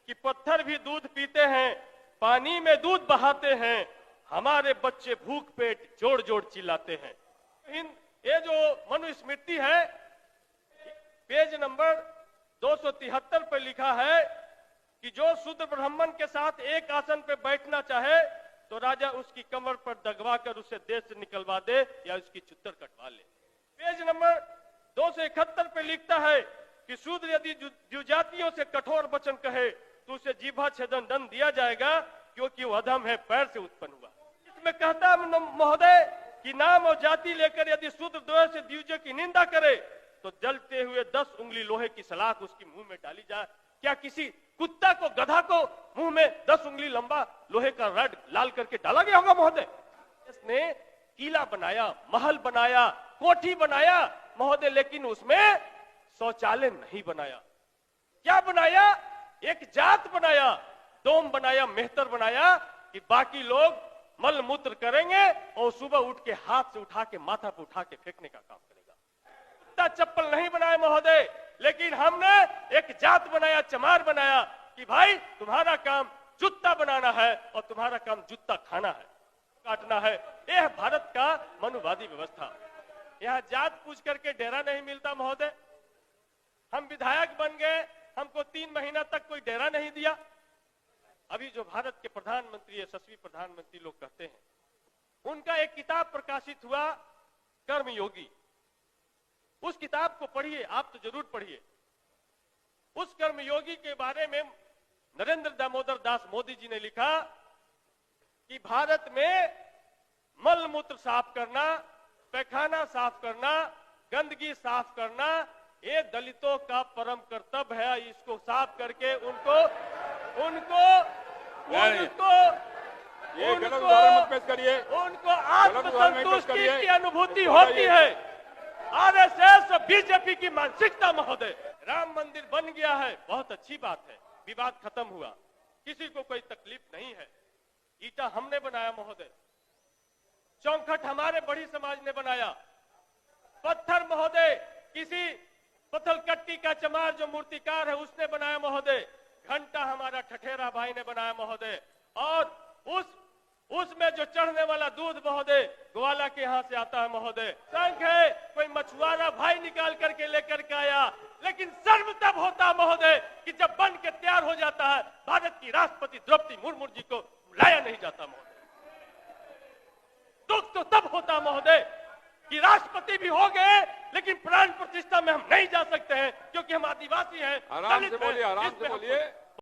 कि पत्थर भी दूध पीते हैं, पानी में दूध बहाते हैं, हमारे बच्चे भूख पेट जोड़ जोड़ चिल्लाते हैं। ये जो मनुस्मृति है, पेज नंबर 273 पर लिखा है कि जो शूद्र ब्राह्मण के साथ एक आसन पर बैठना चाहे तो राजा उसकी कमर पर दगवा कर उसे देश से निकलवा दे या उसकी चुत्तर कटवा ले। पेज नंबर 271 पे लिखता है कि शूद्र यदि द्विजातियों से कठोर वचन कहे तो उसे जीभा छेदन दंड दिया जाएगा, क्योंकि वो अधम है, पैर से उत्पन्न हुआ। इसमें कहता है महोदय कि नाम और जाति लेकर यदि शूद्र द्वय से द्विज की निंदा करे तो जलते हुए 10 उंगली लोहे की सलाख उसकी मुंह में डाली जाए। क्या किसी कुत्ता को, गधा को मुंह में 10 उंगली लंबा लोहे का रड लाल करके डाला गया होगा महोदय? इसने किला बनाया, महल बनाया, कोठी बनाया महोदय, लेकिन उसमें शौचालय नहीं बनाया। क्या बनाया? एक जात बनाया, डोम बनाया, मेहतर बनाया कि बाकी लोग मल मूत्र करेंगे और सुबह उठ के हाथ से उठा के माथा पे उठा के फेंकने का काम करेगा। कुत्ता चप्पल नहीं बनाया महोदय, लेकिन हमने एक जात बनाया, चमार बनाया कि भाई तुम्हारा काम जूता बनाना है और तुम्हारा काम जूता खाना है, काटना है। यह भारत का मनुवादी व्यवस्था। यहाँ जात पूछ करके डेरा नहीं मिलता महोदय। हम विधायक बन गए, हमको 3 महीना तक कोई डेरा नहीं दिया। अभी जो भारत के प्रधानमंत्री, यशस्वी प्रधानमंत्री लोग कहते हैं, उनका एक किताब प्रकाशित हुआ, कर्मयोगी। उस किताब को पढ़िए, आप तो जरूर पढ़िए। उस कर्मयोगी के बारे में नरेंद्र दामोदर दास मोदी जी ने लिखा कि भारत में मल मूत्र साफ करना, पैखाना साफ करना, गंदगी साफ करना, ये दलितों का परम कर्तव्य है। इसको साफ करके उनको आत्मसंतुष्टि की अनुभूति होती है। आरएसएस और बीजेपी की मानसिकता महोदय। राम मंदिर बन गया है, बहुत अच्छी बात है, विवाद खत्म हुआ, किसी को कोई तकलीफ नहीं है। ईटा हमने बनाया महोदय, चौखट हमारे बड़ी समाज ने बनाया, पत्थर महोदय किसी पत्थलकट्टी का चमार जो मूर्तिकार है उसने बनाया महोदय, घंटा हमारा ठठेरा भाई ने बनाया महोदय, और उसमें जो चढ़ने वाला दूध महोदय ग्वाला के यहाँ से आता है महोदय। शंख है कोई मछुआरा भाई निकाल करके लेकर के आया। लेकिन शर्म तब होता महोदय कि जब बन के तैयार हो जाता है, भारत की राष्ट्रपति द्रौपदी मुर्मू जी को लाया नहीं जाता महोदय। दुख तो तब होता महोदय कि राष्ट्रपति भी हो गए लेकिन प्राण प्रतिष्ठा में हम नहीं जा सकते हैं, क्योंकि हम आदिवासी हैं। आराम से बोलिए, आराम से बोलिए।